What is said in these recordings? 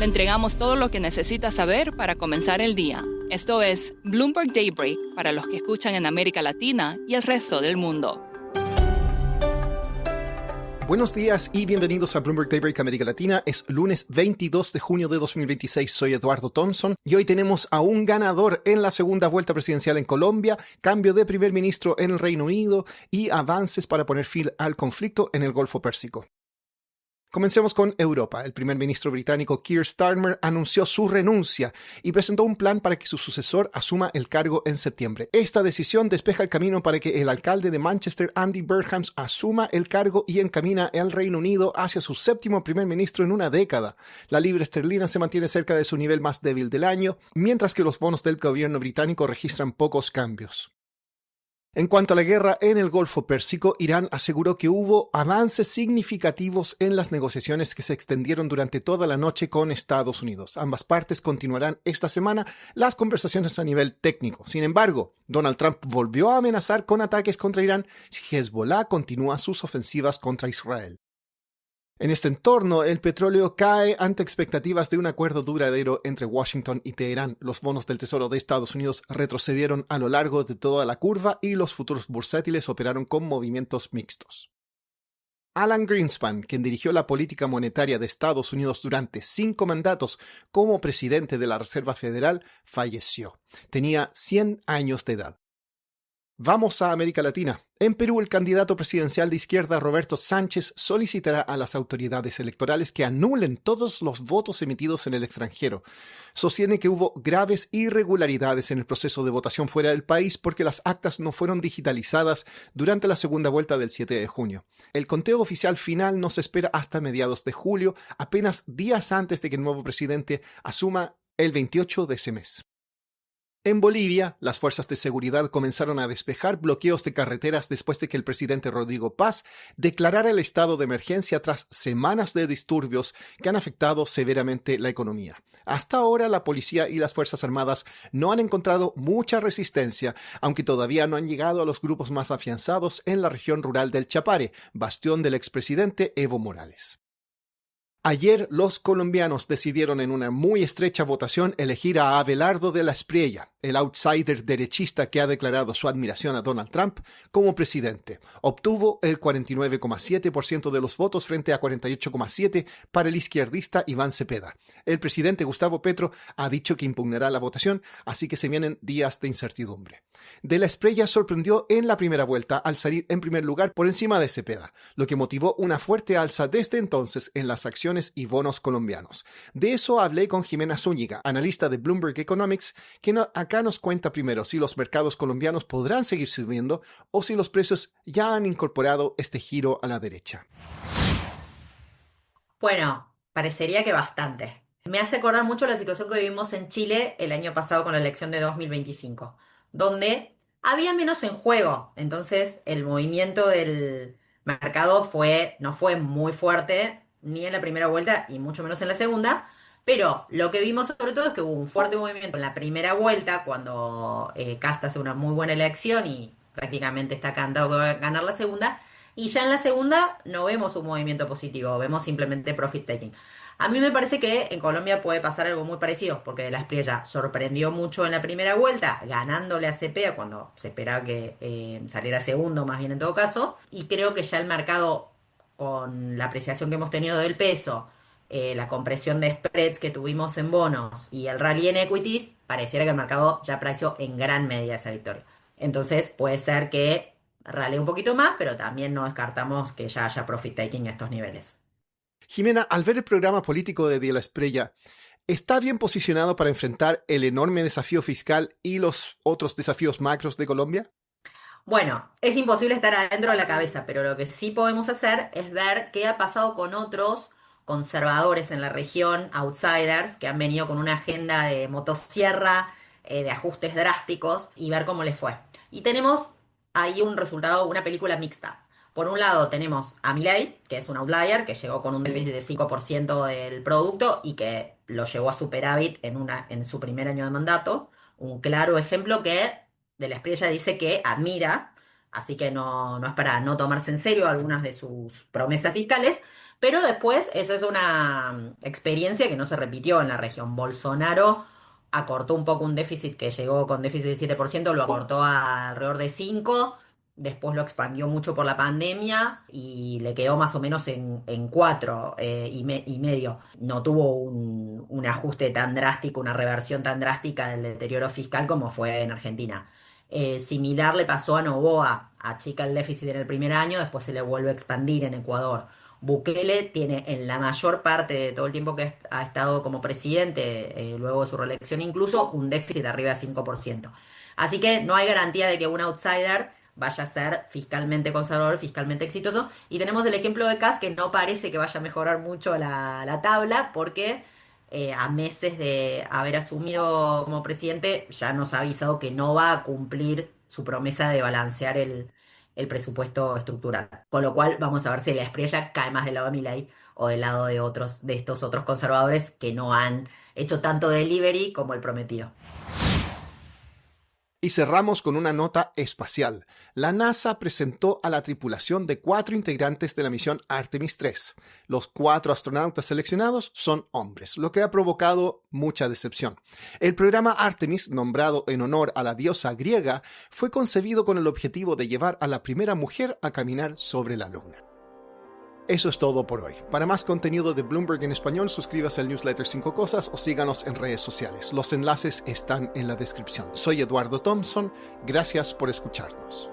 Le entregamos todo lo que necesita saber para comenzar el día. Esto es Bloomberg Daybreak para los que escuchan en América Latina y el resto del mundo. Buenos días y bienvenidos a Bloomberg Daybreak América Latina. Es lunes 22 de junio de 2026. Soy Eduardo Thompson y hoy tenemos a un ganador en la segunda vuelta presidencial en Colombia, cambio de primer ministro en el Reino Unido y avances para poner fin al conflicto en el Golfo Pérsico. Comencemos con Europa. El primer ministro británico Keir Starmer anunció su renuncia y presentó un plan para que su sucesor asuma el cargo en septiembre. Esta decisión despeja el camino para que el alcalde de Manchester, Andy Burnham, asuma el cargo y encamina al Reino Unido hacia su séptimo primer ministro en una década. La libra esterlina se mantiene cerca de su nivel más débil del año, mientras que los bonos del gobierno británico registran pocos cambios. En cuanto a la guerra en el Golfo Pérsico, Irán aseguró que hubo avances significativos en las negociaciones que se extendieron durante toda la noche con Estados Unidos. Ambas partes continuarán esta semana las conversaciones a nivel técnico. Sin embargo, Donald Trump volvió a amenazar con ataques contra Irán si Hezbollah continúa sus ofensivas contra Israel. En este entorno, el petróleo cae ante expectativas de un acuerdo duradero entre Washington y Teherán. Los bonos del Tesoro de Estados Unidos retrocedieron a lo largo de toda la curva y los futuros bursátiles operaron con movimientos mixtos. Alan Greenspan, quien dirigió la política monetaria de Estados Unidos durante 5 mandatos como presidente de la Reserva Federal, falleció. Tenía 100 años de edad. Vamos a América Latina. En Perú, el candidato presidencial de izquierda Roberto Sánchez solicitará a las autoridades electorales que anulen todos los votos emitidos en el extranjero. Sostiene que hubo graves irregularidades en el proceso de votación fuera del país porque las actas no fueron digitalizadas durante la segunda vuelta del 7 de junio. El conteo oficial final no se espera hasta mediados de julio, apenas días antes de que el nuevo presidente asuma el 28 de ese mes. En Bolivia, las fuerzas de seguridad comenzaron a despejar bloqueos de carreteras después de que el presidente Rodrigo Paz declarara el estado de emergencia tras semanas de disturbios que han afectado severamente la economía. Hasta ahora, la policía y las Fuerzas Armadas no han encontrado mucha resistencia, aunque todavía no han llegado a los grupos más afianzados en la región rural del Chapare, bastión del expresidente Evo Morales. Ayer los colombianos decidieron en una muy estrecha votación elegir a Abelardo de la Espriella, el outsider derechista que ha declarado su admiración a Donald Trump como presidente. Obtuvo el 49,7% de los votos frente a 48,7% para el izquierdista Iván Cepeda. El presidente Gustavo Petro ha dicho que impugnará la votación, así que se vienen días de incertidumbre. De la Espriella sorprendió en la primera vuelta al salir en primer lugar por encima de Cepeda, lo que motivó una fuerte alza desde entonces en las acciones y bonos colombianos. De eso hablé con Jimena Zúñiga, analista de Bloomberg Economics, que acá nos cuenta primero si los mercados colombianos podrán seguir subiendo o si los precios ya han incorporado este giro a la derecha. Bueno, parecería que bastante. Me hace acordar mucho la situación que vivimos en Chile el año pasado con la elección de 2025, donde había menos en juego. Entonces, el movimiento del mercado no fue muy fuerte, ni en la primera vuelta y mucho menos en la segunda. Pero lo que vimos sobre todo es que hubo un fuerte movimiento en la primera vuelta, cuando Kast hace una muy buena elección y prácticamente está cantado que va a ganar la segunda. Y ya en la segunda no vemos un movimiento positivo, vemos simplemente profit taking. A mí me parece que en Colombia puede pasar algo muy parecido, porque De la Espriella sorprendió mucho en la primera vuelta, ganándole a Cepeda cuando se esperaba que saliera segundo, más bien en todo caso. Y creo que ya el mercado, con la apreciación que hemos tenido del peso, la compresión de spreads que tuvimos en bonos y el rally en equities, pareciera que el mercado ya apreció en gran medida esa victoria. Entonces puede ser que rale un poquito más, pero también no descartamos que ya haya profit taking a estos niveles. Jimena, al ver el programa político de la Espriella, ¿está bien posicionado para enfrentar el enorme desafío fiscal y los otros desafíos macros de Colombia? Bueno, es imposible estar adentro de la cabeza, pero lo que sí podemos hacer es ver qué ha pasado con otros conservadores en la región, outsiders, que han venido con una agenda de motosierra, de ajustes drásticos, y ver cómo les fue. Y tenemos ahí un resultado, una película mixta. Por un lado tenemos a Milei, que es un outlier, que llegó con un déficit de 5% del producto y que lo llevó a superávit en su primer año de mandato. Un claro ejemplo que De la Espriella dice que admira, así que no es para no tomarse en serio algunas de sus promesas fiscales, Pero después, esa es una experiencia que no se repitió en la región. Bolsonaro acortó un poco un déficit que llegó con déficit del 7%, lo acortó a alrededor de 5%, después lo expandió mucho por la pandemia y le quedó más o menos en 4 y medio. No tuvo un ajuste tan drástico, una reversión tan drástica del deterioro fiscal como fue en Argentina. Similar le pasó a Noboa, achica el déficit en el primer año, después se le vuelve a expandir en Ecuador. Bukele tiene en la mayor parte de todo el tiempo que ha estado como presidente, luego de su reelección incluso, un déficit arriba de 5%. Así que no hay garantía de que un outsider vaya a ser fiscalmente conservador, fiscalmente exitoso. Y tenemos el ejemplo de Kast, que no parece que vaya a mejorar mucho la tabla, porque a meses de haber asumido como presidente ya nos ha avisado que no va a cumplir su promesa de balancear el presupuesto estructural. Con lo cual vamos a ver si la Espriella cae más del lado de Milei o del lado de estos otros conservadores que no han hecho tanto delivery como el prometido. Y cerramos con una nota espacial. La NASA presentó a la tripulación de 4 integrantes de la misión Artemis 3. Los 4 astronautas seleccionados son hombres, lo que ha provocado mucha decepción. El programa Artemis, nombrado en honor a la diosa griega, fue concebido con el objetivo de llevar a la primera mujer a caminar sobre la Luna. Eso es todo por hoy. Para más contenido de Bloomberg en español, suscríbase al newsletter 5 Cosas o síganos en redes sociales. Los enlaces están en la descripción. Soy Eduardo Thompson. Gracias por escucharnos.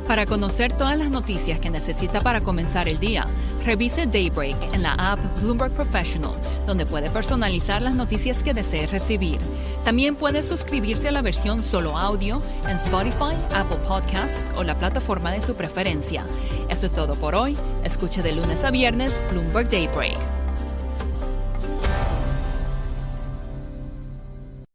Para conocer todas las noticias que necesita para comenzar el día, revise Daybreak en la app Bloomberg Professional, donde puede personalizar las noticias que desee recibir. También puede suscribirse a la versión solo audio en Spotify, Apple Podcasts o la plataforma de su preferencia. Eso es todo por hoy. Escuche de lunes a viernes Bloomberg Daybreak.